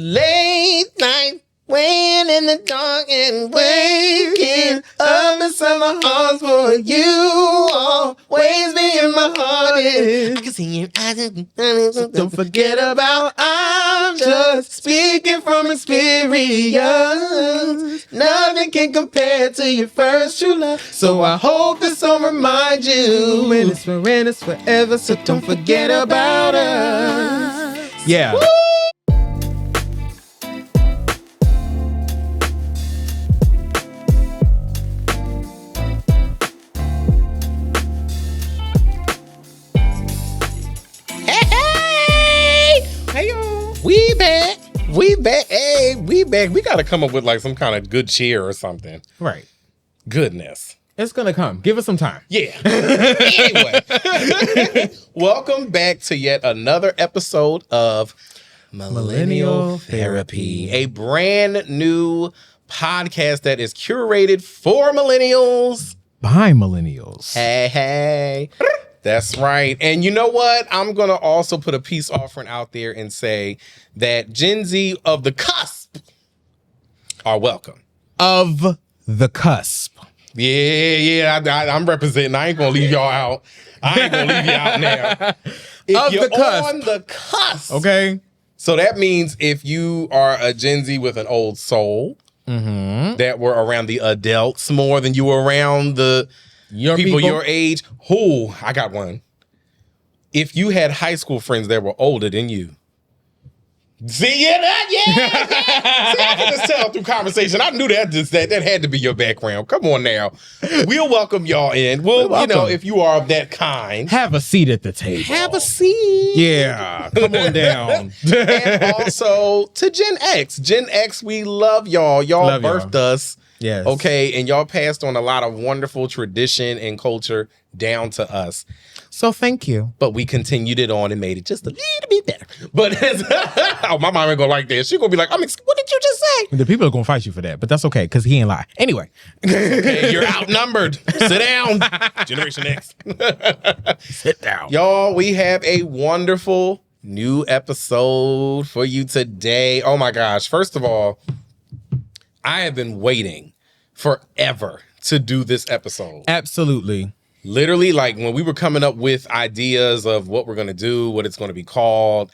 Late night, weighing in the dark and waking up inside my heart for you. Always be in my heart. I can see your eyes. So don't forget about I'm just speaking from experience. Nothing can compare to your first true love. So I hope this song reminds you. And it's forever. So don't forget about us. Yeah. Woo! We back. Hey, we back. We got to come up with like some kind of good cheer or something. Right. Goodness. It's going to come. Give us some time. Yeah. Anyway, welcome back to yet another episode of Millennial Therapy, a brand new podcast that is curated for millennials. By millennials. Hey. That's right. And you know what? I'm going to also put a peace offering out there and say that Gen Z of the cusp are welcome. Of the cusp. Yeah. I'm representing. I ain't going to leave y'all out. I ain't going to leave you out now. If Of you're the cusp. on the cusp. Okay. So that means if you are a Gen Z with an old soul that were around the adults more than you were around the people your age. Who? I got one. If you had high school friends that were older than you. See, yeah. See, I can just tell through conversation. I knew that had to be your background. Come on now. We'll welcome y'all in. We'll if you are of that kind. Have a seat at the table. Have a seat. Yeah. Come on down. And also to Gen X. Gen X, we love y'all. Y'all birthed us. Yes. Okay. And y'all passed on a lot of wonderful tradition and culture down to us. So thank you. But we continued it on and made it just a little bit better. But my mom ain't gonna like that. She gonna be like, what did you just say? The people are gonna fight you for that, but that's okay because he ain't lie. Anyway. Okay, you're outnumbered. Sit down. Generation X. Sit down. Y'all, we have a wonderful new episode for you today. Oh my gosh. First of all, I have been waiting forever to do this episode. Absolutely. Literally, like when we were coming up with ideas of what we're going to do, what it's going to be called,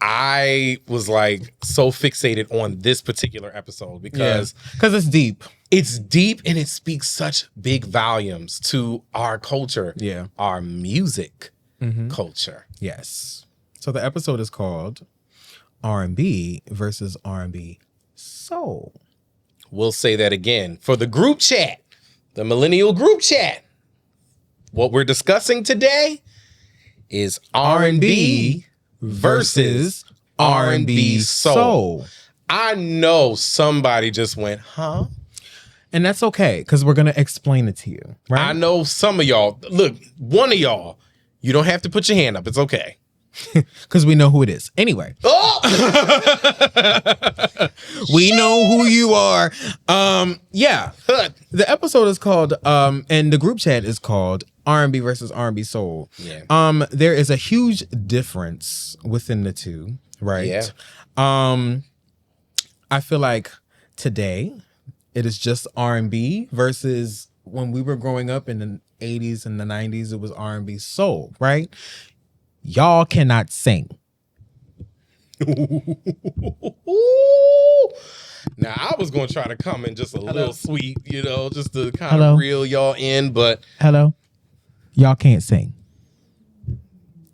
I was like so fixated on this particular episode because it's deep. It's deep and it speaks such big volumes to our culture, our music culture. Yes. So the episode is called R&B versus R&B soul. We'll say that again for the group chat, the millennial group chat. What we're discussing today is R&B versus R&B soul. I know somebody just went, huh? And that's okay, because we're going to explain it to you, right? I know some of y'all. Look, one of y'all, you don't have to put your hand up. It's okay. Because we know who it is. Anyway. Oh! We know who you are. Yeah. The episode is called, and the group chat is called R&B versus R&B soul. Yeah. There is a huge difference within the two, right? Yeah. I feel like today it is just R&B versus when we were growing up in the 80s and the 90s, it was R&B soul, right? Y'all cannot sing. Now, I was going to try to come in just a little sweet, just to kind of reel y'all in, but... Hello? Y'all can't sing.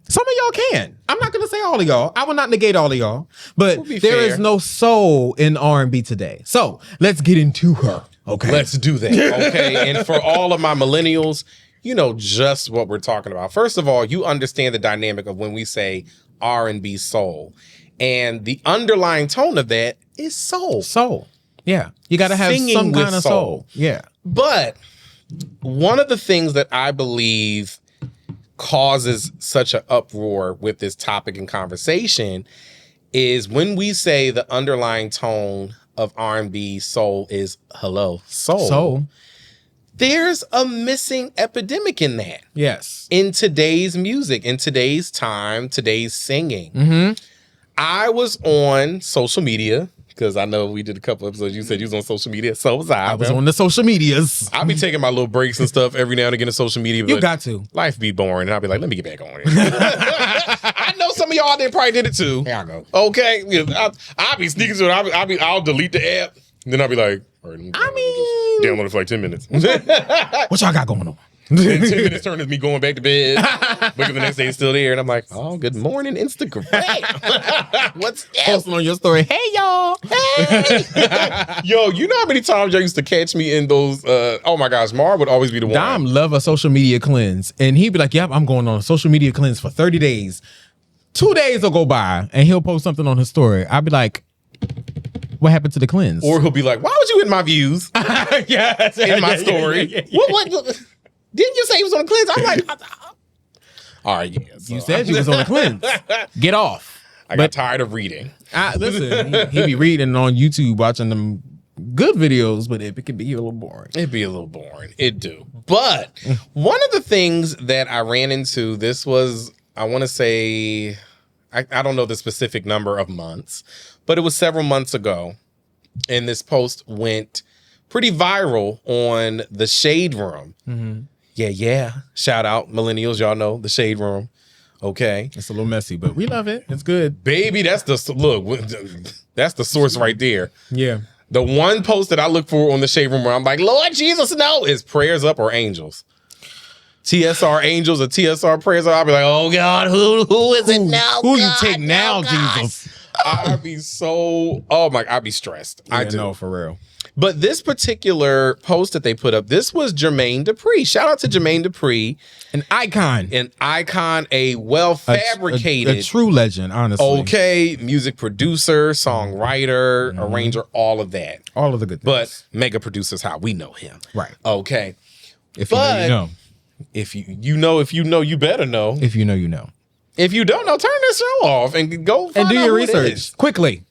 Some of y'all can. I'm not going to say all of y'all. I will not negate all of y'all. But there is no soul in R&B today. So, let's get into her. Okay. Let's do that. Okay. And for all of my millennials, you know just what we're talking about. First of all, you understand the dynamic of when we say R&B soul. And the underlying tone of that is soul. Soul. Yeah. You got to have Singing some with kind of soul. Yeah. But one of the things that I believe causes such an uproar with this topic and conversation is when we say the underlying tone of R&B soul is hello, soul. There's a missing epidemic in that. Yes. In today's music, in today's time, today's singing. Mm-hmm. I was on social media because I know we did a couple episodes. You said you was on social media. So was I. I was on the social medias. I'll be taking my little breaks and stuff every now and again on social media. But you got to. Life be boring. And I'll be like, let me get back on it. I know some of y'all there probably did it too. Here I go. Okay. I'll be sneaking to it. I'll delete the app. And then I'll be like, all right, download it for like 10 minutes. What y'all got going on? And 10 minutes turn to me going back to bed. Wake up the next day, it's still there. And I'm like, oh, good morning, Instagram. What's that? Posting on your story. Hey, y'all. Hey. Yo, you know how many times y'all used to catch me in those? Oh my gosh, Mar would always be the one. Dom love a social media cleanse. And he'd be like, yep, I'm going on a social media cleanse for 30 days. 2 days will go by and he'll post something on his story. I'd be like, what happened to the cleanse? Or he'll be like, why was you in my views? Yes. In my story. What? Didn't you say he was on a cleanse? I'm like, all right, yeah. So you said you was on a cleanse. Get off. I got tired of reading. Listen, he be reading on YouTube, watching them good videos, but it can be a little boring. It'd be a little boring. It do. But one of the things that I ran into, this was, I want to say, I don't know the specific number of months, but it was several months ago. And this post went pretty viral on the Shade Room. Mm-hmm. Yeah. Shout out, millennials. Y'all know the Shade Room. Okay. It's a little messy, but we love it. It's good. Baby, that's the source right there. Yeah. The one post that I look for on the Shade Room where I'm like, Lord Jesus, no, is prayers up or angels. TSR angels or TSR prayers up. I'll be like, oh God, who is it now? Who you take now, Jesus? I'd be I'd be stressed. Yeah, I do. No, for real. But this particular post that they put up, this was Jermaine Dupri. Shout out to Jermaine Dupri. An icon, a well-fabricated. A true legend, honestly. Okay, music producer, songwriter, arranger, all of that. All of the good things. But mega producer's how we know him. Right. Okay. If you know. If you know, you better know. If you know, you know. If you don't know, turn this show off and go find and do out your who it research is. Quickly.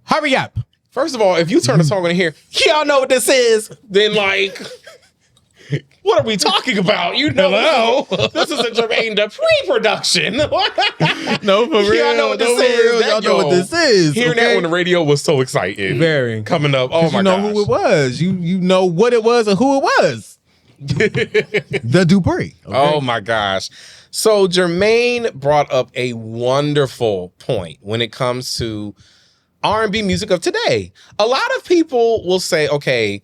Hurry up. First of all, if you turn the song on here, y'all know what this is, then like, what are we talking about? You know, this is a Jermaine Dupri production. No, for real. Y'all know what this is. Y'all know what this is. Hearing that on the radio was so exciting. Very. Coming up. Oh my god. You know who it was. You know what it was and who it was. The Dupri. Okay? Oh my gosh. So Jermaine brought up a wonderful point when it comes to R&B music of today. A lot of people will say, okay,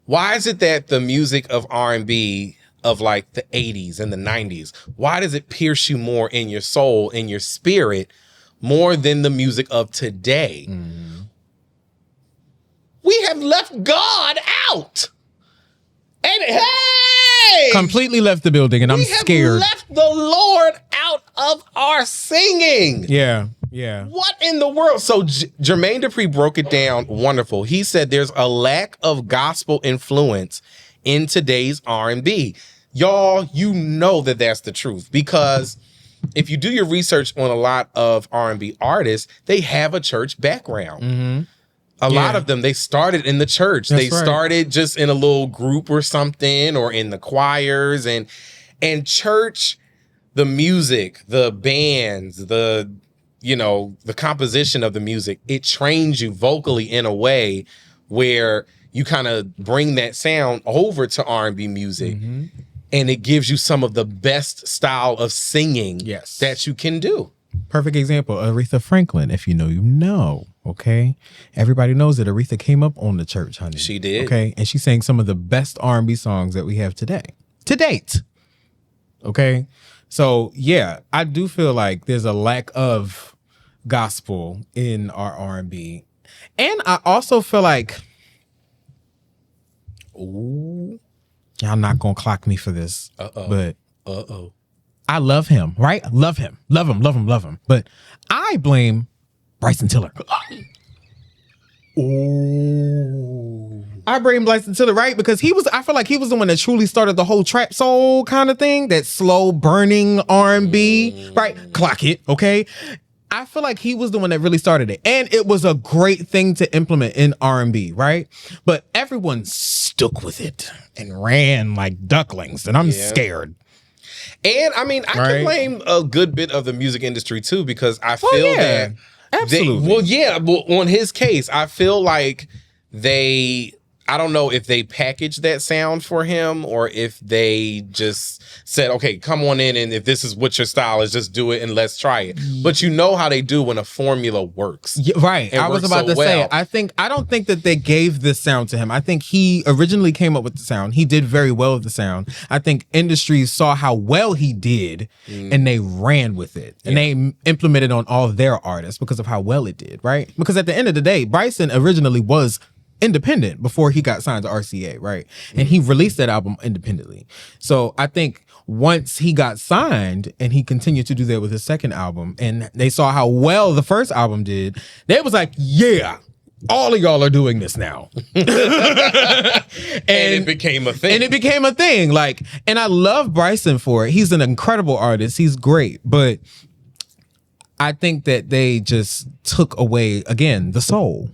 why is it that the music of R&B of like the 80s and the 90s, why does it pierce you more in your soul, in your spirit, more than the music of today? Mm-hmm. We have left God out. And hey! Completely left the building and I'm scared. We have left the Lord out of our singing. Yeah. What in the world? So Jermaine Dupri broke it down wonderful. He said there's a lack of gospel influence in today's R&B. Y'all, you know that that's the truth because if you do your research on a lot of R&B artists, they have a church background. Mm-hmm. A lot of them, they started in the church. They started just in a little group or something or in the choirs and church, the music, the bands, the composition of the music, it trains you vocally in a way where you kind of bring that sound over to R&B music and it gives you some of the best style of singing that you can do. Perfect example, Aretha Franklin. If you know, you know. Okay, everybody knows that Aretha came up on the church, honey. She did. Okay, and she sang some of the best R&B songs that we have today, to date. Okay, so yeah, I do feel like there's a lack of gospel in our R&B, and I also feel like, ooh, y'all not gonna clock me for this, but I love him, right? Love him. But I blame Bryson Tiller. Oh, I blame Bryson Tiller, right? Because I feel like he was the one that truly started the whole trap soul kind of thing, that slow burning R&B, right? Clock it, okay? I feel like he was the one that really started it. And it was a great thing to implement in R&B, right? But everyone stuck with it and ran like ducklings, and I'm scared. And I mean, I can blame a good bit of the music industry too, because I feel that Absolutely. On his case, I feel like I don't know if they packaged that sound for him or if they just said, okay, come on in, and if this is what your style is, just do it and let's try it. But you know how they do when a formula works. Yeah, right. I was about to say, I don't think that they gave this sound to him. I think he originally came up with the sound. He did very well with the sound. I think industry saw how well he did and they ran with it. And they implemented on all of their artists because of how well it did, right? Because at the end of the day, Bryson originally was independent before he got signed to RCA, right? And he released that album independently. So I think once he got signed and he continued to do that with his second album and they saw how well the first album did, they was like, yeah, all of y'all are doing this now. and it became a thing. Like, and I love Bryson for it. He's an incredible artist. He's great. But I think that they just took away, again, the soul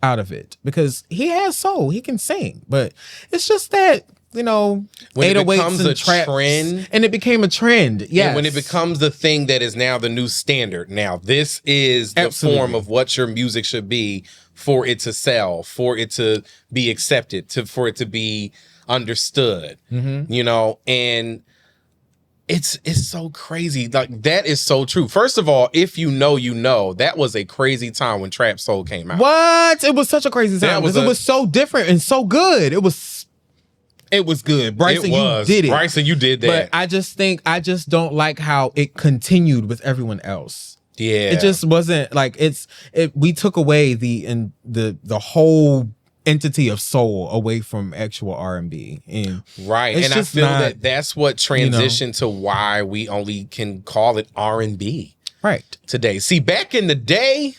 out of it, because he has soul, he can sing, but it's just that, you know, when it becomes a trend, and it became a trend. Yeah, when it becomes the thing that is now the new standard. Now this is the form of what your music should be for it to sell, for it to be accepted, for it to be understood. You know, and it's so crazy. Like, that is so true. First of all, if you know, that was a crazy time when Trap Soul came out. What? It was such a crazy time because it was so different and so good. It was good. Bryson, you did it. Bryson, you did that. But I just don't like how it continued with everyone else. Yeah. It just wasn't like we took away the whole entity of soul away from actual R&B. Right. And I feel that that's what transitioned to why we only can call it R&B. Right. Today. See, back in the day,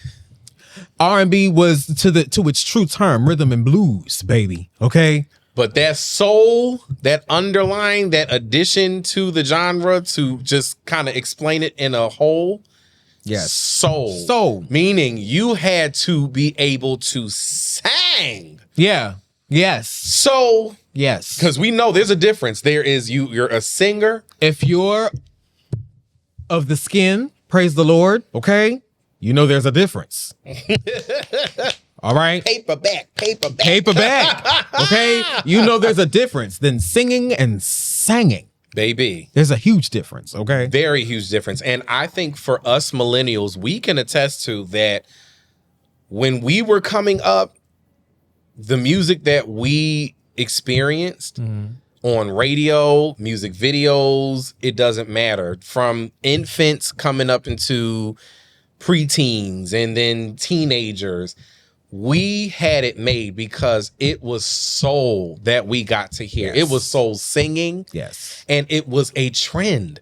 R&B was to its true term, rhythm and blues, baby. Okay? But that soul, that underlying, that addition to the genre to just kind of explain it in a whole. Yes. Soul. Meaning you had to be able to sing. Yeah. Yes. So. Yes. Because we know there's a difference. There is you're a singer. If you're of the skin, praise the Lord, okay? You know there's a difference. All right? Paperback. Okay? You know there's a difference than singing and singing. Baby. There's a huge difference, okay? Very huge difference. And I think for us millennials, we can attest to that when we were coming up, the music that we experienced on radio, music videos, it doesn't matter. From infants coming up into preteens and then teenagers, we had it made because it was soul that we got to hear. Yes. It was soul singing. Yes. And it was a trend.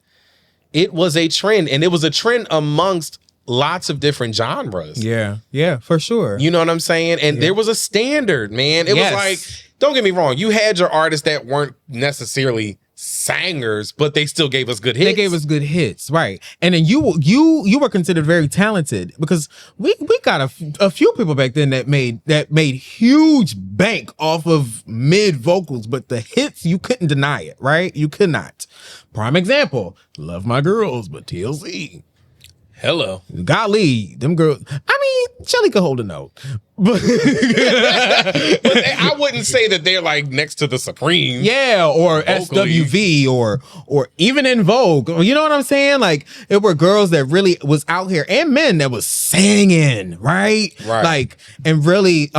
It was a trend. And it was a trend amongst lots of different genres. Yeah. Yeah, for sure. You know what I'm saying? And there was a standard, man. It was like, don't get me wrong, you had your artists that weren't necessarily singers, but they still gave us good hits. They gave us good hits, right? And then you were considered very talented because we got a few people back then that made huge bank off of mid vocals, but the hits, you couldn't deny it, right? You could not. Prime example, Love My Girls, but TLC. Hello. Golly, them girls. I mean, Shelly could hold a note. But I wouldn't say that they're like next to the Supremes. Yeah, or vocally. SWV or even In Vogue. You know what I'm saying? Like, it were girls that really was out here, and men that was singing, right? Right. Like, and really,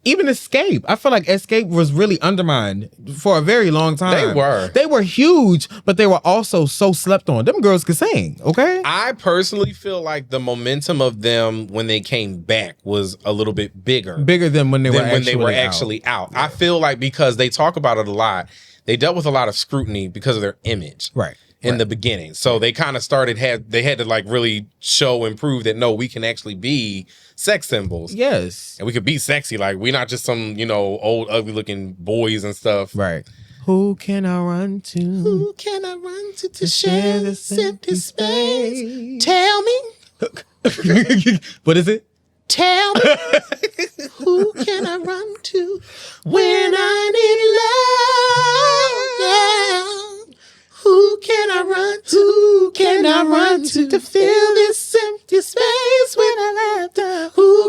even Escape. I feel like Escape was really undermined for a very long time. They were huge, but they were also so slept on. Them girls could sing, okay? I personally feel like the momentum of them when they came back was a little bit bigger than when they were actually out. Yeah. I feel like because they talk about it a lot, they dealt with a lot of scrutiny because of their image, right? In the beginning, so they kind of had to like really show and prove that no, we can actually be sex symbols, yes, and we could be sexy. Like, we're not just some old ugly looking boys and stuff, right? Who can I run to? Who can I run to share this empty space? Tell me. What is it? Tell me, who can I run to when I need love? Yeah. Who can I run to? Who can I run to fill this empty space when I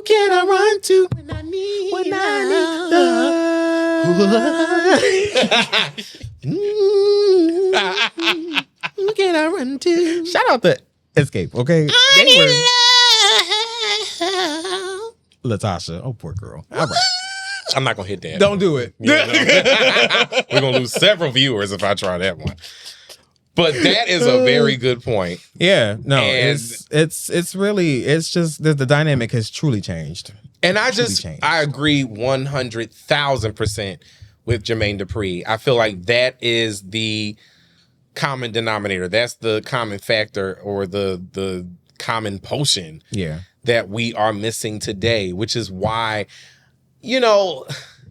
can I run to when I need love? Who can I run to? Shout out to Escape, okay? I need love. Latasha. Oh, poor girl. All right. I'm not going to hit that. Don't do it. Yeah, no. We're going to lose several viewers if I try that one. But that is a very good point. Yeah, no, and it's really, it's just the dynamic has truly changed. And I agree 100,000% with Jermaine Dupri. I feel like that is the common denominator. That's the common factor or the common potion that we are missing today, which is why, you know,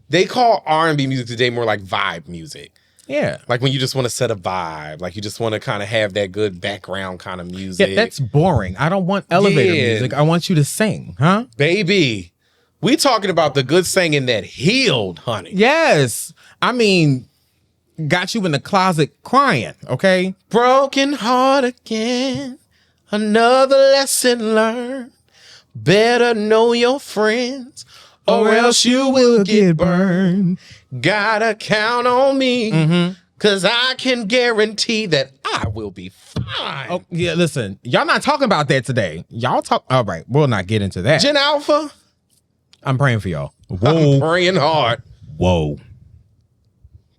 they call R&B music today more like vibe music. Yeah. Like when you just want to set a vibe, like you just want to kind of have that good background kind of music. Yeah, that's boring. I don't want elevator music. I want you to sing, huh? Baby, we talking about the good singing that healed, honey. Yes. I mean, got you in the closet crying, okay? Broken heart again, another lesson learned. Better know your friends or else you will get burned. Gotta count on me, cause I can guarantee that I will be fine. Oh, yeah, listen, y'all not talking about that today. Y'all talk, all right, we'll not get into that. Gen Alpha, I'm praying for y'all. Whoa. I'm praying hard. Whoa.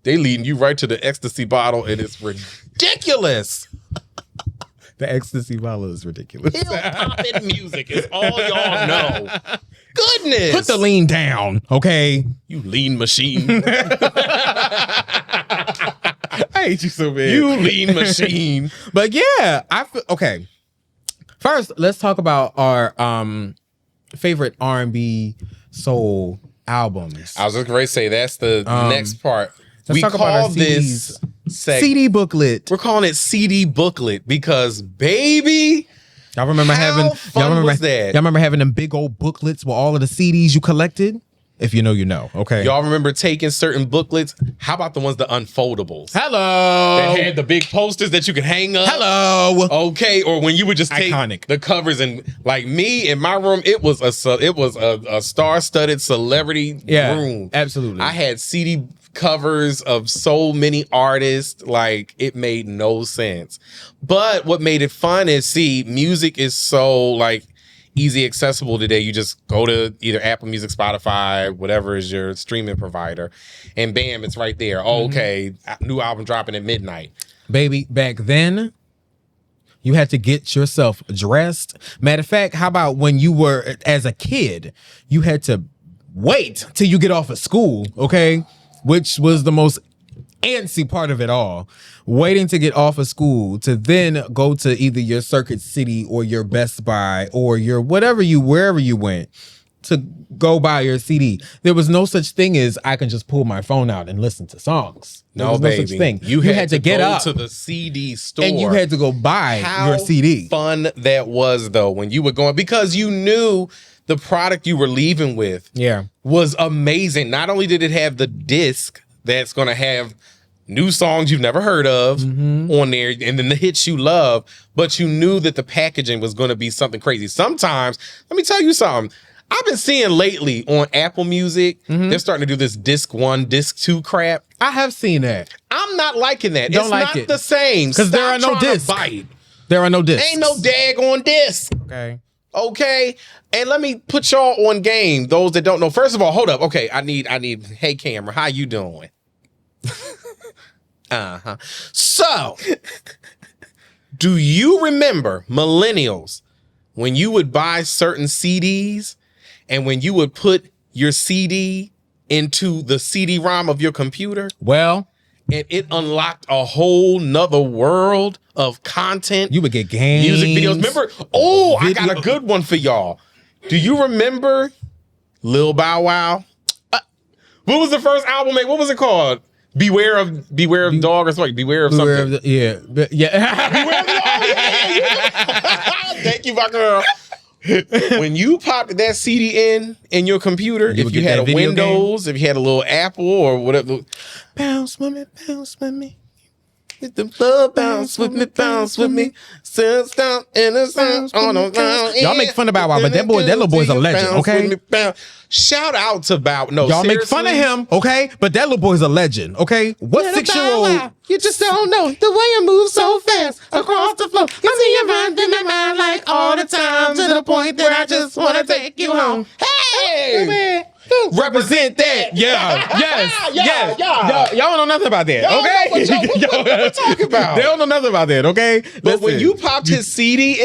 They leading you right to the ecstasy bottle and it's ridiculous. The ecstasy bottle is ridiculous. Hip-poppin' music is all y'all know. Goodness. Put the lean down, okay? You lean machine. I hate you so bad. You lean machine. But yeah, I feel okay. First, let's talk about our favorite R&B soul albums. I was just going to say that's the next part. We call this CD booklet. We're calling it CD booklet because, baby, y'all remember having them big old booklets with all of the CDs you collected? If you know, you know. Okay. Y'all remember taking certain booklets? How about the ones, the unfoldables? Hello. That had the big posters that you could hang up. Hello. Okay. Or when you would just take the covers and, like me in my room, it was a star-studded celebrity room. Absolutely. I had CD covers of so many artists, like it made no sense. But what made it fun is, see, music is so like easy accessible today. You just go to either Apple Music, Spotify, whatever is your streaming provider, and bam, it's right there. Oh, okay, new album dropping at midnight. Baby, back then, you had to get yourself dressed. Matter of fact, how about when you were, as a kid, you had to wait till you get off of school, okay? Which was the most antsy part of it all. Waiting to get off of school to then go to either your Circuit City or your Best Buy or your wherever you went to go buy your CD. There was no such thing as I can just pull my phone out and listen to songs. There was no such thing. You had to get go up to the CD store. and you had to go buy your CD. Fun that was, though, when you were going, because you knew the product you were leaving with was amazing. Not only did it have the disc that's going to have new songs you've never heard of on there, and then the hits you love, but you knew that the packaging was going to be something crazy. Sometimes, let me tell you something. I've been seeing lately on Apple Music, they're starting to do this disc 1, disc 2 crap. I have seen that. I'm not liking that. Don't it's like not it. the same. Because there are no discs. There are no discs. Ain't no daggone disc. Okay. And let me put y'all on game. Those that don't know. First of all, hold up. Okay, I need, hey camera, how you doing? So, do you remember, millennials, when you would buy certain CDs and when you would put your CD into the CD-ROM of your computer? Well, and it unlocked a whole nother world of content. You would get games, music videos. Remember? Oh, I got a good one for y'all. Do you remember Lil Bow Wow? What was the first album made? What was it called? Beware of dog or something. Beware of something. Yeah. Beware of Thank you, my girl. When you popped that CD in your computer, if you had a Windows, if you had a little Apple or whatever, bounce with me, bounce with me. Hit the floor, bounce with me, bounce with me. Sit down in the sound on the ground. Y'all make fun of Bow Wow, but that little boy's a legend, okay? Shout out to Bow. No, y'all make fun of him, okay? But that little boy's a legend, okay? What 6-year-old? You just don't know the way you move so fast across the floor. I see you run through my mind like all the time to the point that I just want to take you home. Hey! Represent that. Yeah. Yes. Y'all don't know nothing about that. Okay. What you talking about? They don't know nothing about that. Okay. But when you popped his CD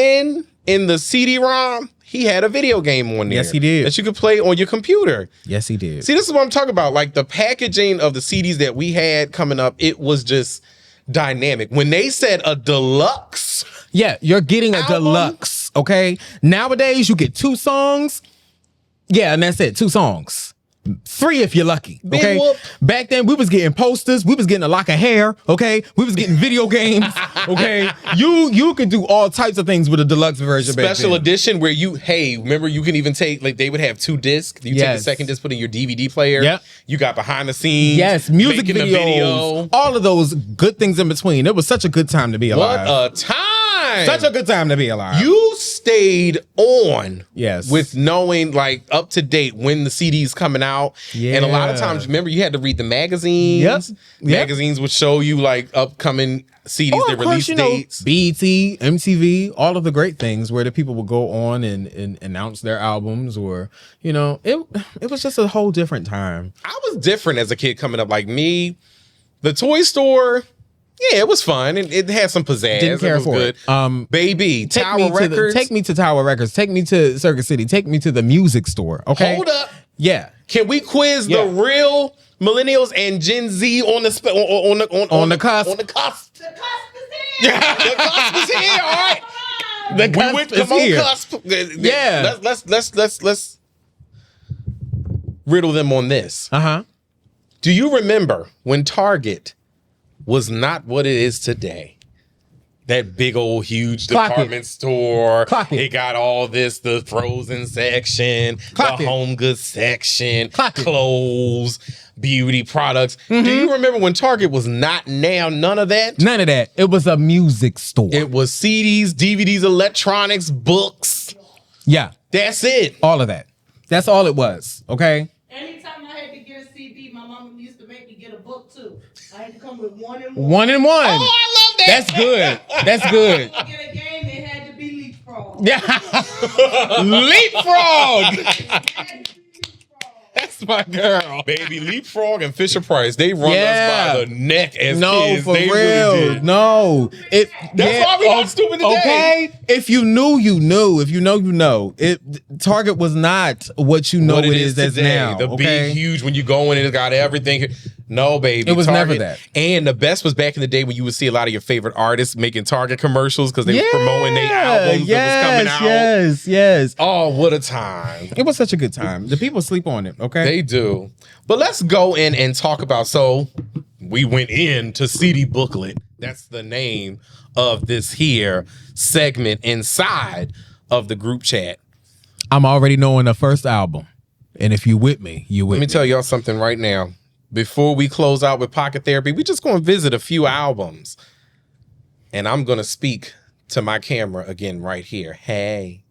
in the CD-ROM, he had a video game on there. Yes, he did. That you could play on your computer. Yes, he did. See, this is what I'm talking about. Like the packaging of the CDs that we had coming up, it was just dynamic. When they said a deluxe. Yeah, you're getting a deluxe. Okay. Nowadays, you get 2 songs. Yeah, and that's it. 2 songs. 3 if you're lucky. Okay. Back then we was getting posters. We was getting a lock of hair. Okay. We was getting video games. Okay. You could do all types of things with a deluxe version. Special edition where remember you can even take, like, they would have 2 discs. You take the second disc, put in your DVD player. Yep. You got behind the scenes. Yes. Music videos. All of those good things in between. It was such a good time to be alive. What a time. Such a good time to be alive. You stayed on with knowing, like, up to date when the CD's coming out. Yeah. And a lot of times, remember, you had to read the magazines. Yep. Magazines would show you, like, upcoming CDs, their release dates. BET, MTV, all of the great things where the people would go on and announce their albums, or, it was just a whole different time. I was different as a kid coming up. Like me, the toy store... Yeah, it was fun. It had some pizzazz. Didn't care for it. Baby, Tower Records. Take me to Tower Records. Take me to Circuit City. Take me to the music store. Okay. Hold up. Yeah. Can we quiz the real millennials and Gen Z on the cusp? On the cusp. On the cusp. The cusp is here. Yeah, the cusp is here. All right. The cusp is here. Cusp. Yeah. Let's riddle them on this. Do you remember when Target was not what it is today? That big old huge department store. It got all this, the frozen section, the home goods section, clothes, beauty products. Do you remember when Target was not now none of that? None of that. It was a music store. It was CDs, DVDs, electronics, books. Yeah. That's it. All of that. That's all it was. Okay. Anytime I had to get a CD, my mama used to make me get a book too. I had to come with 1 and 1. 1 and 1. Oh, I love that. That's good. That's good. To get a game, it had to be leapfrog. Yeah. Leapfrog. That's my girl. Baby, Leapfrog and Fisher Price, they run us by the neck as kids. No, for they real. Really did. No. That's why we got stupid today. Okay? If you knew, you knew. If you know, you know. Target was not what you know it is as now. The big, huge, when you go in and it got everything. No, baby. It was Target, never that. And the best was back in the day when you would see a lot of your favorite artists making Target commercials because they were promoting their albums that was coming out. Yes. Oh, what a time. It was such a good time. The people sleep on it, okay? They do. But let's go in and talk about, so we went into CD Booklet. That's the name of this here segment inside of the group chat. I'm already knowing the first album. And if you with me, you with me. Let me tell y'all something right now. Before we close out with Pocket Therapy, we just going to visit a few albums. And I'm going to speak to my camera again right here. Hey.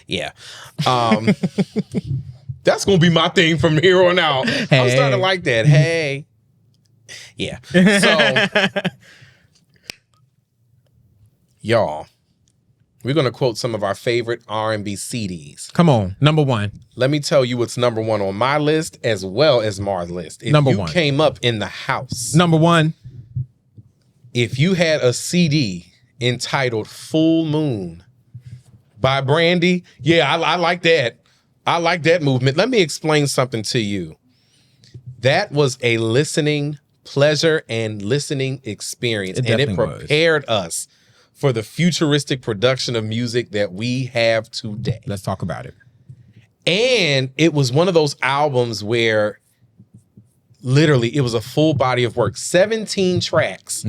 Yeah. That's going to be my thing from here on out. Hey. I'm starting to like that. Hey. Yeah. So, y'all, we're going to quote some of our favorite R&B CDs. Come on. Number 1. Let me tell you what's number 1 on my list as well as Mar's list. If number you 1 came up in the house. Number 1. If you had a CD entitled Full Moon by Brandy, yeah, I like that. I like that movement. Let me explain something to you. That was a listening pleasure and listening experience. And it prepared us for the futuristic production of music that we have today. Let's talk about it. And it was one of those albums where literally it was a full body of work. 17 tracks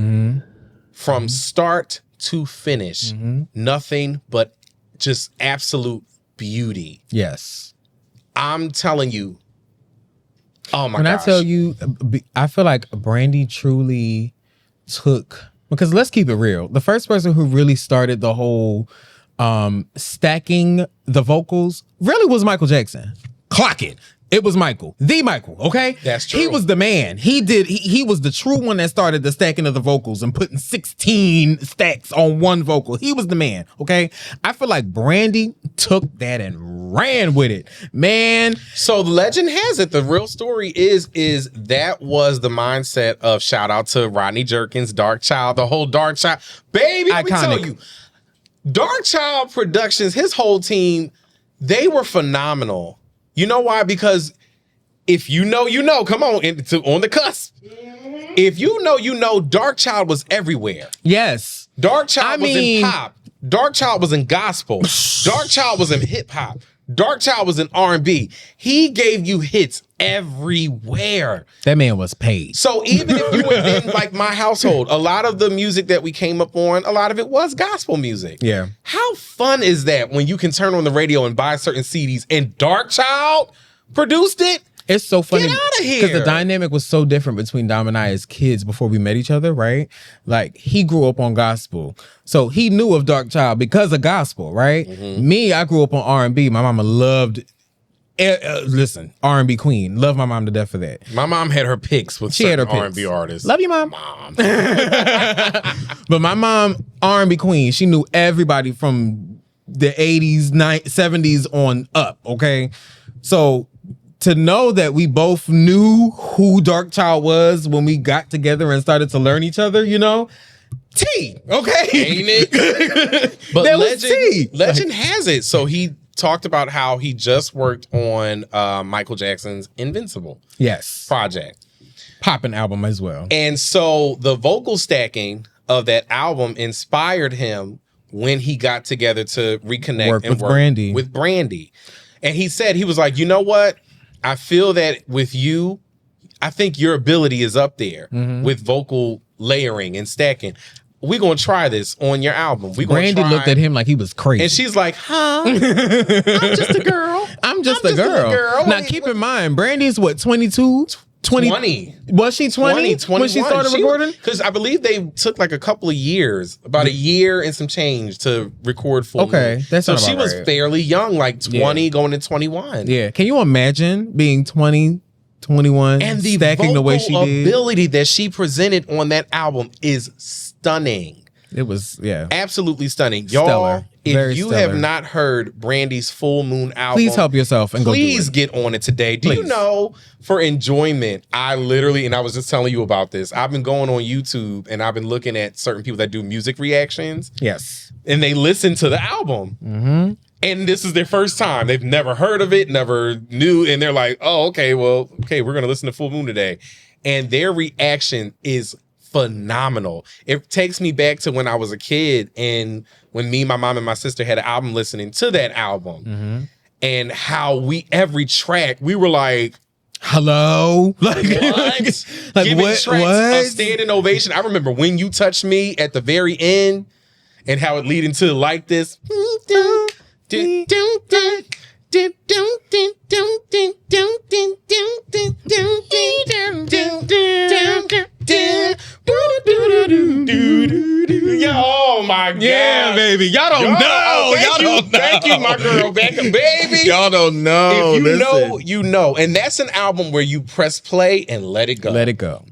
from start to finish. Nothing but just absolute beauty. Yes. I'm telling you. Oh my gosh. When I tell you, I feel like Brandy truly took, because let's keep it real, the first person who really started the whole stacking the vocals really was Michael Jackson. Clock it. It was Michael, okay? That's true. He was the man. He was the true one that started the stacking of the vocals and putting 16 stacks on one vocal. He was the man, okay? I feel like Brandy took that and ran with it, man. So the legend has it, the real story is that was the mindset of, shout out to Rodney Jerkins, Dark Child, the whole Dark Child. Baby, let me tell you, Dark Child Productions, his whole team, they were phenomenal. You know why? Because if you know, you know. Come on, on the cusp. If you know, Dark Child was everywhere. Yes. Dark Child was in pop. Dark Child was in gospel. Dark Child was in hip hop. Dark Child was in R&B. He gave you hits everywhere. That man was paid. So even if you were in like my household, a lot of the music that we came up on, a lot of it was gospel music. Yeah. How fun is that when you can turn on the radio and buy certain CDs and Dark Child produced it? It's so funny. Get out of here. Because the dynamic was so different between Dom and I as kids before we met each other, right? Like, he grew up on gospel. So he knew of Dark Child because of gospel, right? Mm-hmm. Me, I grew up on R&B. My mama loved, listen, R&B queen. Love my mom to death for that. My mom had her picks with certain R&B artists. Love you, mom. But my mom, R&B queen, she knew everybody from the 80s, 70s on up, okay? So to know that we both knew who Dark Child was when we got together and started to learn each other, you know, T, okay? Ain't it? But legend has it. So he talked about how he just worked on Michael Jackson's Invincible project. Poppin' album as well. And so the vocal stacking of that album inspired him when he got together to reconnect and work with Brandy. And he said, he was like, you know what? I feel that with you, I think your ability is up there with vocal layering and stacking. We're going to try this on your album. Brandy looked at him like he was crazy. And she's like, huh? I'm just a girl. I'm just a girl. Now, keep in mind, Brandy's what, 22? 20. Was she 20 when she started recording? Because I believe they took like a couple of years, about a year and some change to record full. Okay, that's so she was fairly young, like 20 going to 21. Yeah, can you imagine being 20, 21, and the stacking the way she did? Ability that she presented on that album is stunning. It was, absolutely stunning. Y'all, if you have not heard Brandy's Full Moon album, please help yourself and please get on it today. Do you know, for enjoyment, I literally, and I was just telling you about this, I've been going on YouTube and I've been looking at certain people that do music reactions. Yes. And they listen to the album. Mm-hmm. And this is their first time. They've never heard of it, never knew. And they're like, oh, okay, we're going to listen to Full Moon today. And their reaction is phenomenal. It takes me back to when I was a kid and when me, my mom, and my sister had an album listening to that album and how every track, we were like, hello? Like what? Like giving tracks a standing ovation. I remember When You Touch Me at the very end and how it lead into like this. Oh my God. Yeah, baby. Y'all don't know. Y'all don't know. Thank you, my girl. Baby. Y'all don't know. If you know, you know. And that's an album where you press play and let it go. Let it go.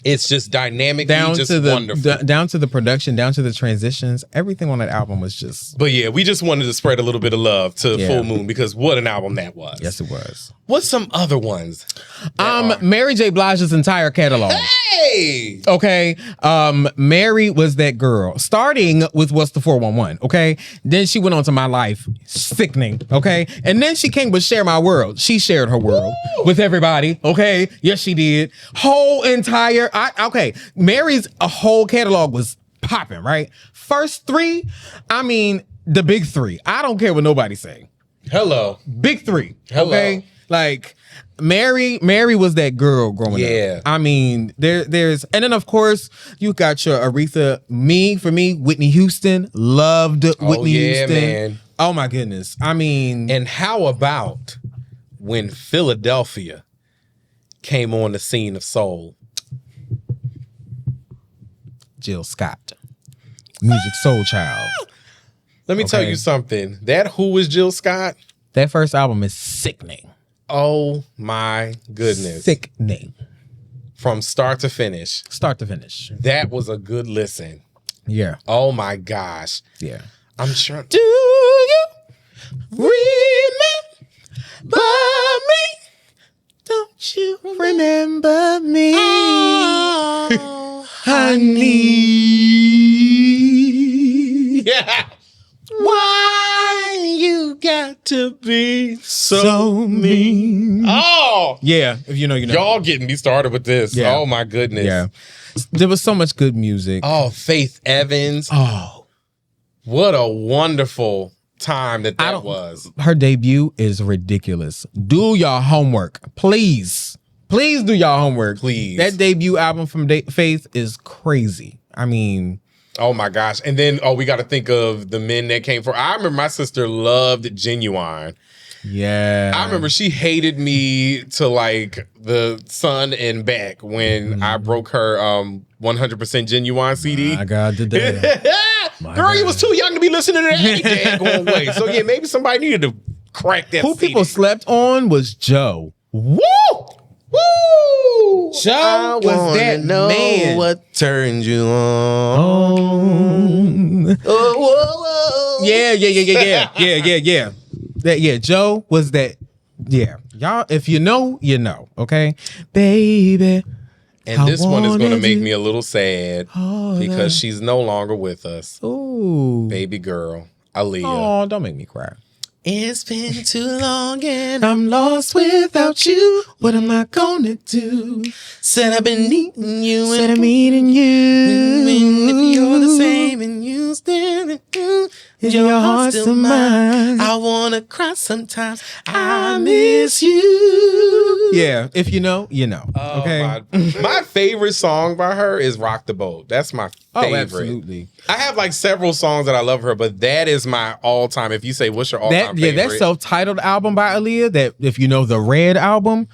It's just dynamic, wonderful. Down to the production, down to the transitions. Everything on that album was just... But yeah, we just wanted to spread a little bit of love to Full Moon because what an album that was. Yes, it was. What's some other ones? Mary J. Blige's entire catalog. Hey! Okay. Mary was that girl. Starting with What's the 411, okay? Then she went on to My Life. Sickening, okay? And then she came with Share My World. She shared her world with everybody, okay? Yes, she did. Whole entire... Mary's whole catalog was popping, right? First three, I mean, the big three. I don't care what nobody say. Hello. Big three. Hello. Okay? Like, Mary was that girl growing up. I mean, there's, and then of course, you got your Aretha, for me, Whitney Houston. Loved Whitney Houston. Man. Oh my goodness. I mean. And how about when Philadelphia came on the scene of soul? Jill Scott. Music Soul Child. Let me tell you something. That Who is Jill Scott? That first album is sickening. Oh my goodness. Sickening. From start to finish. Start to finish. That was a good listen. Yeah. Oh my gosh. Yeah. I'm sure. Do you remember me? Don't you remember me? Oh, honey. yeah. Why you got to be so mean? Oh. Yeah. If you know, you know. Y'all getting me started with this. Yeah. Oh my goodness. Yeah. There was so much good music. Oh, Faith Evans. Oh. What a wonderful time that was. Her debut is ridiculous. Do y'all homework. Please. Please do y'all homework. Please. That debut album from Faith is crazy. I mean... Oh my gosh. And then, we got to think of the men that came for. I remember my sister loved Genuine. Yeah. I remember she hated me to like the sun and back when I broke her 100% Genuine CD. My God, today. Girl, you was too young to be listening to that any daggone way. So yeah, maybe somebody needed to crack that Who CD. people slept on was Joe. Woo! Woo! Joe was that man. What turned you on? Oh, yeah. Joe was that. Yeah, y'all. If you know, you know. Okay, baby. And this one is going to make me a little sad because she's no longer with us. Ooh, Baby girl, Aaliyah. Oh, don't make me cry. It's been too long and I'm lost without you. What am I gonna do? said I've been needing you. Said I'm needing you. If you're the same and you still Is your heart still mine? I wanna cry sometimes. I miss you. Yeah, if you know, you know. Okay. My favorite song by her is "Rock the Boat." That's my favorite. Oh, absolutely. I have like several songs that I love her, but that is my all-time. If you say what's your all-time favorite, that self-titled album by Aaliyah, that if you know the Red album,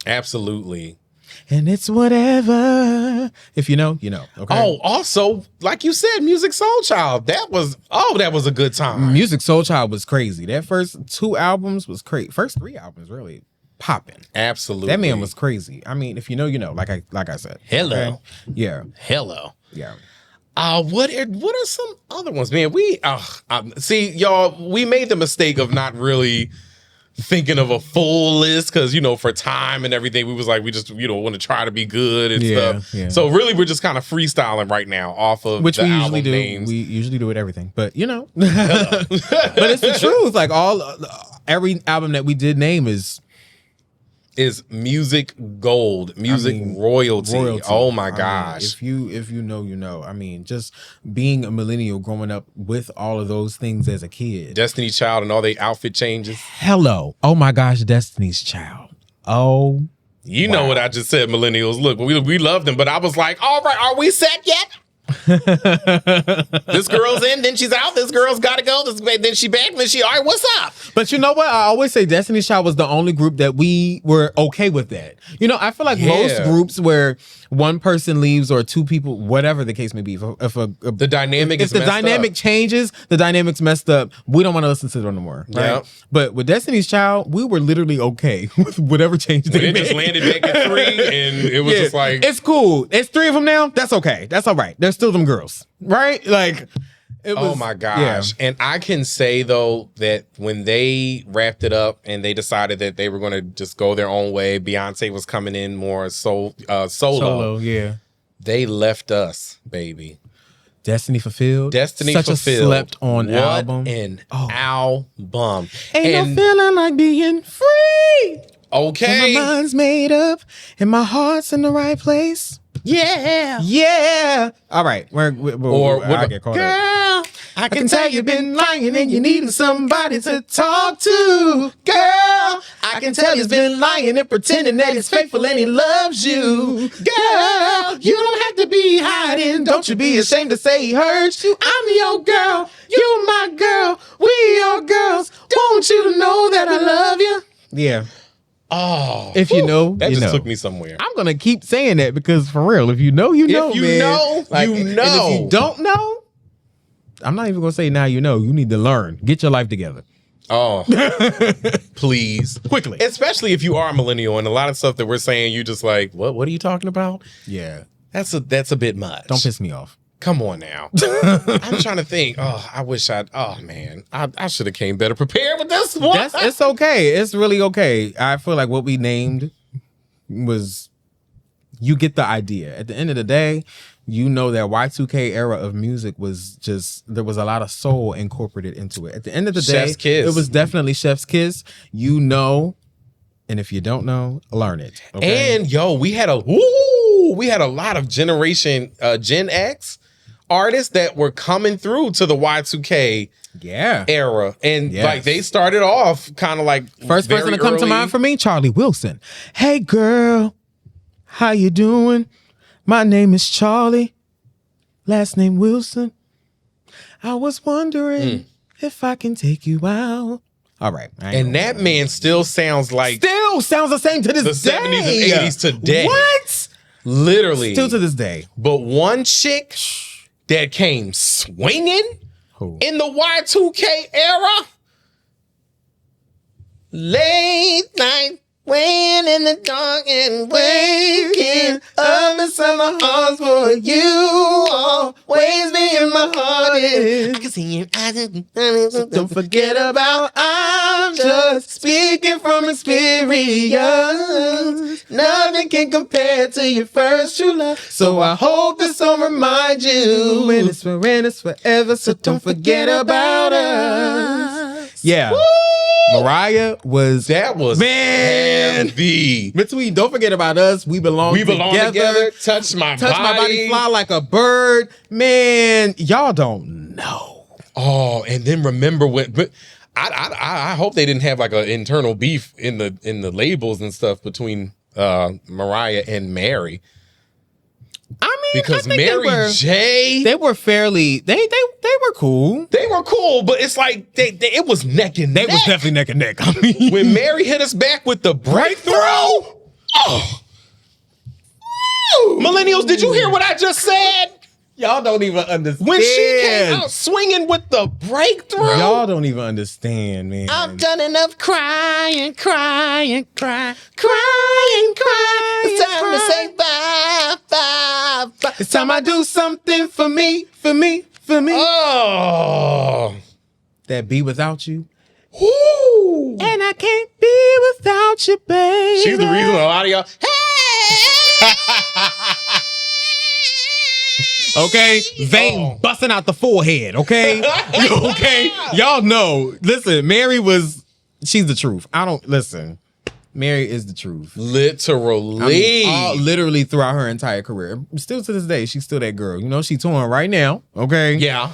absolutely. And it's whatever. If you know, you know. Okay. Oh, also, like you said, Music Soul Child. That was a good time. Music Soul Child was crazy. That first 2 albums was crazy. First 3 albums really popping. Absolutely. That man was crazy. I mean, if you know, you know. Like I said. Hello. Okay? Yeah. Hello. Yeah. What are some other ones, man? See, y'all, we made the mistake of not really thinking of a full list because, you know, for time and everything, we was like, we just, you know, want to try to be good and stuff. Yeah. So really, we're just kind of freestyling right now off of which the we usually album do. names. We usually do with everything, but you know, but it's the truth. Like every album that we did name is music gold, music royalty. Oh my gosh. Mean, if you know, you know. I mean, just being a millennial growing up with all of those things as a kid. Destiny's Child and all the outfit changes. Hello. Oh my gosh, Destiny's Child. Oh. You know what I just said, millennials. Look, we love them, but I was like, all right, are we set yet? This girl's in, then she's out. This girl's got to go. Then she back. Then she, all right, what's up? But you know what? I always say Destiny's Child was the only group that we were okay with that. You know, I feel like most groups where one person leaves or 2 people, whatever the case may be, if the dynamic changes, the dynamic's messed up. We don't want to listen to them no more. Right? Yeah. But with Destiny's Child, we were literally okay with whatever change they made. It just landed back at 3, and it was just like, it's cool. It's 3 of them now. That's okay. That's all right. There's still them girls, right? Like, oh my gosh. Yeah. And I can say though that when they wrapped it up and they decided that they were going to just go their own way, Beyonce was coming in more solo. Yeah. They left us, baby. Destiny Fulfilled. Such a slept on album. An album. Ain't no feeling like being free. Okay. And my mind's made up and my heart's in the right place. Yeah. All right. I get caught up. I can tell you've been lying and you needing somebody to talk to. Girl, I can tell he's been lying and pretending that he's faithful and he loves you. Girl, you don't have to be hiding. Don't you be ashamed to say he hurts you. I'm your girl. You're my girl. We are girls. Want you to know that I love you. Yeah. Oh, if you know, that you just know. took me somewhere. I'm gonna keep saying that because for real, if you know, you know. If you man. know, Like, you and know. if you don't know, I'm not even gonna say now you know. You need to learn. Get your life together. Oh, please. Quickly. Especially if you are a millennial and a lot of stuff that we're saying, you just like, what are you talking about? Yeah. That's a bit much. Don't piss me off. Come on now. I'm trying to think. Oh, I wish I should have came better prepared with this one. It's okay. It's really okay. I feel like what we named was, you get the idea. At the end of the day, you know that Y2K era of music was just, there was a lot of soul incorporated into it. At the end of the Chef's day, kiss. it was definitely Chef's Kiss. You know, and if you don't know, learn it. Okay? And we had a lot of generation Gen X artists that were coming through to the Y2K era. And like they started off kind of like first person to come to mind for me, Charlie Wilson. Hey girl, how you doing? My name is Charlie, last name Wilson. I was wondering if I can take you out. All right. And that man still sounds like the same to this the day. 70s and 80s today. What? Literally. Still to this day. But one chick that came swinging in the Y2K era, late night, weighing in the dark and waking up in summer hearts for you, always be in my heart. I can see your eyes, so don't forget about, I'm just speaking from experience. Nothing can compare to your first true love, so I hope this song reminds you, and it's forever, so don't forget about us. Yeah. Woo! Mariah was man heavy. Between Don't Forget About Us, We Belong Together, Touch My Body, Fly Like a Bird. Man, y'all don't know. Oh, and then remember when, but I hope they didn't have like an internal beef in the labels and stuff between Mariah and Mary. I mean, because I think Mary J, they were fairly, they were cool. They were cool, but it's like it was neck and neck. They was definitely neck and neck. I mean, when Mary hit us back with the breakthrough, oh, millennials, did you hear what I just said? Y'all don't even understand. When she came out swinging with the breakthrough, y'all don't even understand, man. I've done enough crying. It's time to say bye. It's time I do something for me. Oh, that Be Without You. Woo. And I can't be without you, baby. She's the reason a lot of y'all. Okay, vein busting out the forehead. Okay, okay, y'all know. Listen, she's the truth. Mary is the truth. Literally, literally throughout her entire career. Still to this day, she's still that girl. You know, she's touring right now. Okay, yeah,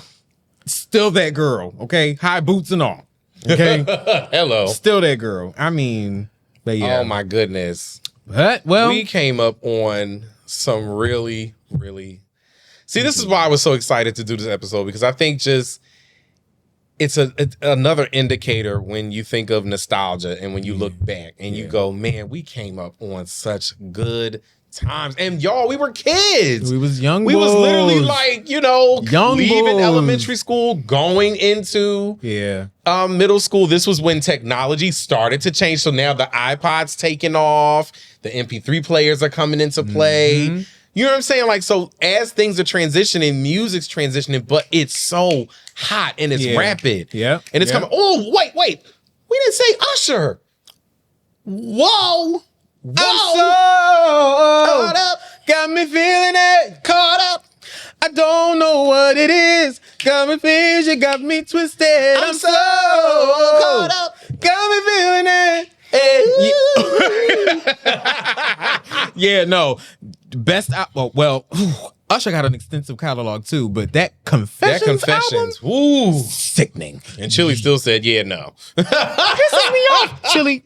still that girl. Okay, high boots and all. Okay, hello, still that girl. I mean, but yeah. Oh my goodness. But well, we came up on some really. See, this is why I was so excited to do this episode, because I think it's another indicator when you think of nostalgia and when you look back and you go, man, we came up on such good times. And y'all, we were kids. We was young boys. We was literally like, young leaving boys. Elementary school, going into middle school. This was when technology started to change. So now the iPod's taking off. The MP3 players are coming into play. Mm-hmm. You know what I'm saying? Like, so as things are transitioning, music's transitioning, but it's so hot and it's rapid. Yeah. And it's coming. Oh, wait. We didn't say Usher. Whoa. I'm caught up. Got me feeling it. Caught up. I don't know what it is. Got me feeling, you got me twisted. I'm so caught up. Got me feeling it. Yeah, no. Best Usher got an extensive catalog too, but that Confessions album, woo, sickening. And Chili still said, yeah, no. Pissing me off. Chili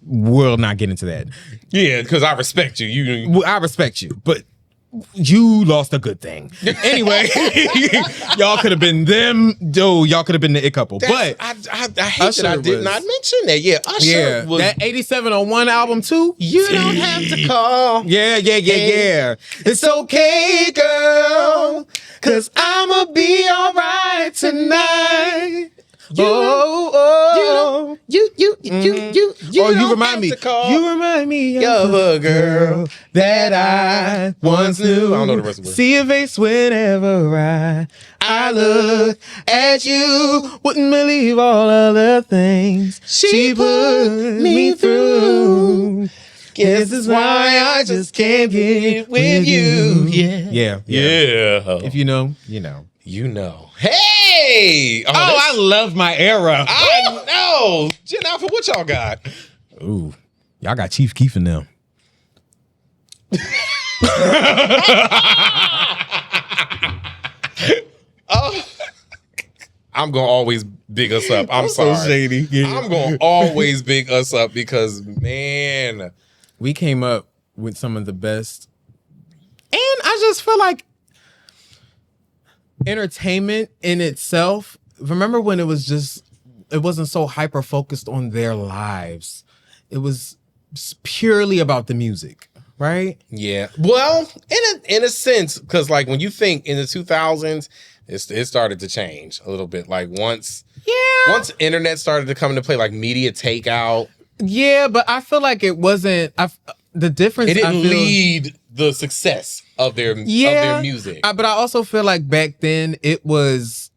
will not get into that. Yeah, because I respect you. I respect you, but you lost a good thing. Anyway, y'all could have been them. Y'all could have been the it couple. But I hate that I did not mention that. Yeah, Usher was that 8701 album too. You don't have to call. Yeah. It's okay, girl, 'cause I'ma be all right tonight. You remind me. You remind me of a girl that I once knew. I don't know the rest of it. See your face whenever I look at you. Wouldn't believe all other things she put me through. Guess that's why I just can't get with you. Yeah. If you know, you know. You know. Hey! I love my era. I know. Gen Alpha, what y'all got? Ooh, y'all got Chief Keef in them. I'm gonna always big us up. I'm sorry. So shady. Yeah. I'm gonna always big us up because, man, we came up with some of the best. And I just feel like entertainment in itself. Remember when it wasn't so hyper focused on their lives. It was purely about the music, right? Yeah. Well, in a sense, because like when you think in the 2000s, it started to change a little bit. Like once internet started to come into play, like media takeout. Yeah, but I feel like it wasn't. The difference. It didn't lead the success of their music. But I also feel like back then it was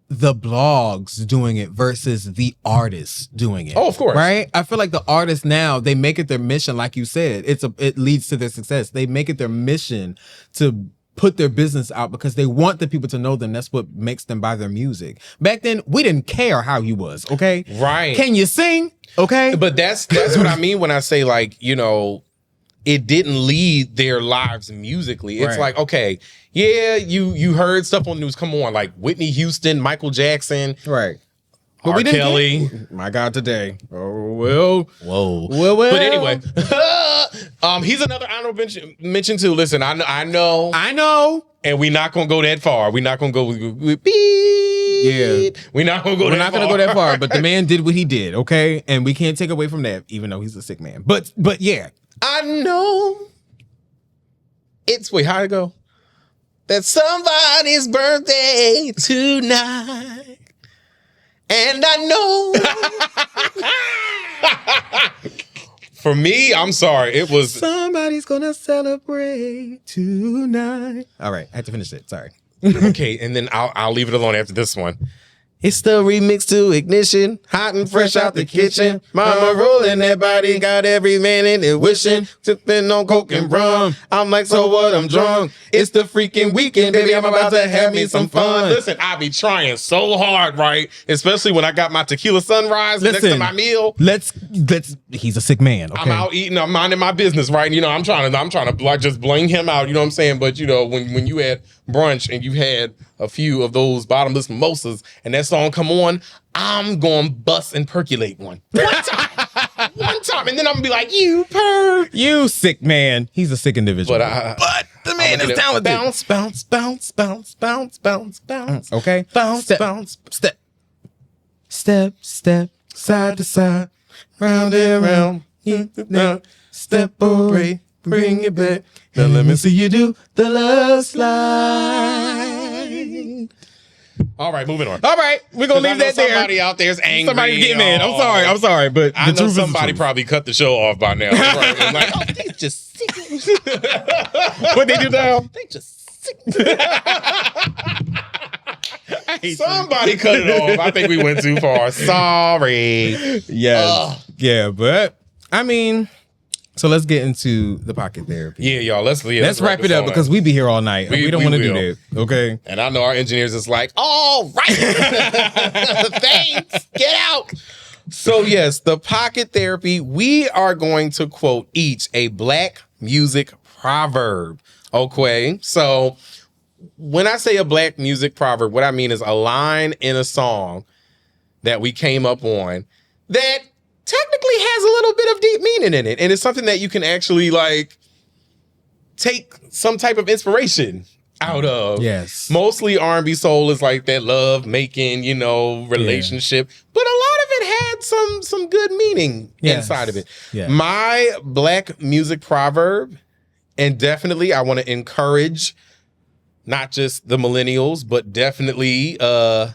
the blogs doing it versus the artists doing it. Oh, of course. Right? I feel like the artists now, they make it their mission, like you said. It leads to their success. They make it their mission to put their business out because they want the people to know them. That's what makes them buy their music. Back then, we didn't care how you was, okay? Right. Can you sing? Okay. But that's what I mean when I say, like, you know, it didn't lead their lives musically. It's like, okay, yeah, you heard stuff on the news. Come on, like Whitney Houston, Michael Jackson. Right. But R. Kelly. My God, today. Oh, well. Whoa. Well. But anyway, he's another honorable mention too. Listen, I know. And we're not going to go that far. We're not going to go with beep. Yeah. We're not going to go that far. We're not going to go that far, but the man did what he did, okay? And we can't take away from that, even though he's a sick man. But yeah. I know. Wait, how'd it go? That somebody's birthday tonight. And I know. For me, I'm sorry. It was somebody's gonna celebrate tonight. All right, I had to finish it. Sorry. Okay, and then I'll leave it alone after this one. It's the remix to Ignition, hot and fresh out the kitchen. Mama rolling that body, got every man in it wishing, sipping on coke and rum. I'm like, so what? I'm drunk. It's the freaking weekend, baby. I'm about to have me some fun. Listen, I be trying so hard, right? Especially when I got my tequila sunrise next to my meal. Let's. He's a sick man. Okay? I'm out eating. I'm minding my business, right? And, you know, I'm trying to like just bling him out. You know what I'm saying? But you know, when you had brunch and you had a few of those bottomless mimosas and that song come on, I'm going to bust and percolate one time. And then I'm going to be like, you sick man. He's a sick individual. But the man is talented. Bounce, bounce, bounce, bounce, bounce, bounce, bounce. Okay. Bounce, bounce. Step, side to side, round and round. Step away, bring it back. Now let me see you do the love slide. All right, moving on. All right, we're gonna leave that there. Somebody out there's angry. Somebody's getting mad. I'm sorry, but I know somebody probably cut the show off by now. Right? Like, oh, they just sick. What they do now? They just sick. Somebody cut it off. I think we went too far. Sorry. Yeah, but I mean. So let's get into the pocket therapy. Yeah, y'all. Let's wrap it up because we be here all night. We don't want to do that. Okay. And I know our engineers is like, all right. Thanks. Get out. So yes, the pocket therapy. We are going to quote each a Black music proverb. Okay. So when I say a Black music proverb, what I mean is a line in a song that we came up on that technically has a little bit of deep meaning in it. And it's something that you can actually like take some type of inspiration out of. Yes. Mostly R&B soul is like that love making, relationship. But a lot of it had some good meaning inside of it. Yeah. My black music proverb, and definitely I want to encourage not just the millennials, but definitely the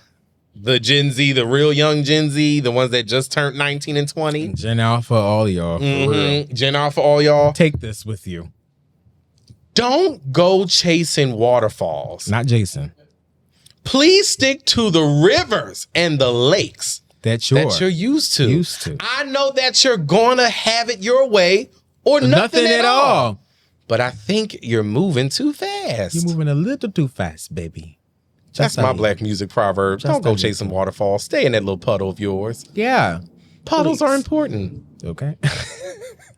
Gen Z, the real young Gen Z, the ones that just turned 19 and 20. Gen Alpha, all y'all. For real. Gen Alpha, all y'all. Take this with you. Don't go chasing waterfalls. Not Jason. Please stick to the rivers and the lakes that you're used to. I know that you're gonna have it your way or nothing at all. But I think you're moving too fast. You're moving a little too fast, baby. That's my black music proverb. Don't go chasing waterfalls. Stay in that little puddle of yours. Yeah. Puddles are important. Okay.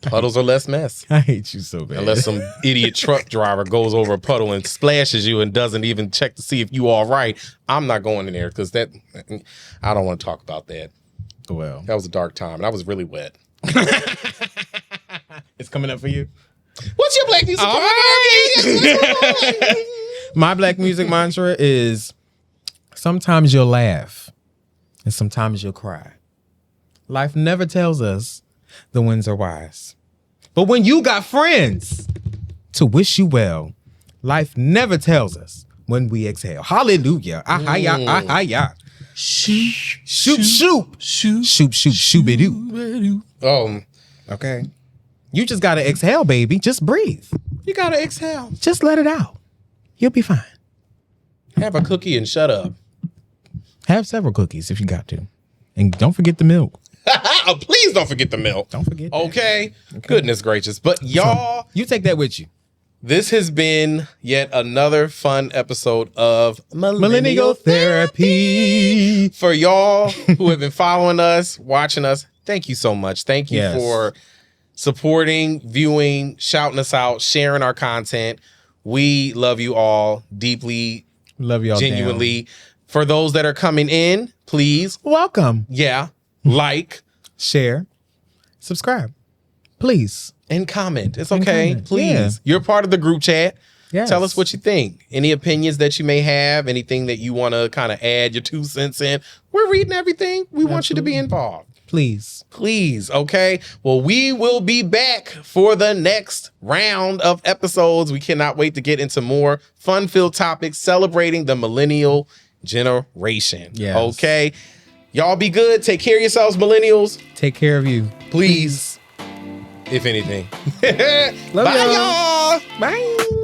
Puddles are less mess. I hate you so bad. Unless some idiot truck driver goes over a puddle and splashes you and doesn't even check to see if you all right. I'm not going in there because I don't want to talk about that. Well. That was a dark time and I was really wet. It's coming up for you. What's your black music? My black music mantra is sometimes you'll laugh and sometimes you'll cry. Life never tells us the winds are wise. But when you got friends to wish you well, life never tells us when we exhale. Hallelujah. Ahaya, ahaya. Shoop, shoop, shoop, shoop, shoop, shoop, shooby-doo. Okay. You just gotta exhale, baby. Just breathe. You gotta exhale. Just let it out. You'll be fine. Have a cookie and shut up. Have several cookies if you got to. And don't forget the milk. Please don't forget the milk. Don't forget that. Okay? Goodness gracious. But y'all, you take that with you. This has been yet another fun episode of Millennial Therapy. For y'all who have been following us, watching us, thank you so much. Thank you for supporting, viewing, shouting us out, sharing our content. We love you all deeply. Love y'all genuinely. For those that are coming in, please welcome. Yeah. Like, share, subscribe. Please. And comment. It's okay. Please. Yeah. You're part of the group chat. Yes. Tell us what you think. Any opinions that you may have, anything that you want to kind of add your 2 cents in. We're reading everything. We want you to be involved. Please. Please. Okay. Well, we will be back for the next round of episodes. We cannot wait to get into more fun-filled topics celebrating the millennial generation. Yes. Okay. Y'all be good. Take care of yourselves, millennials. Take care of you. Please. If anything. Love Bye, y'all. Bye.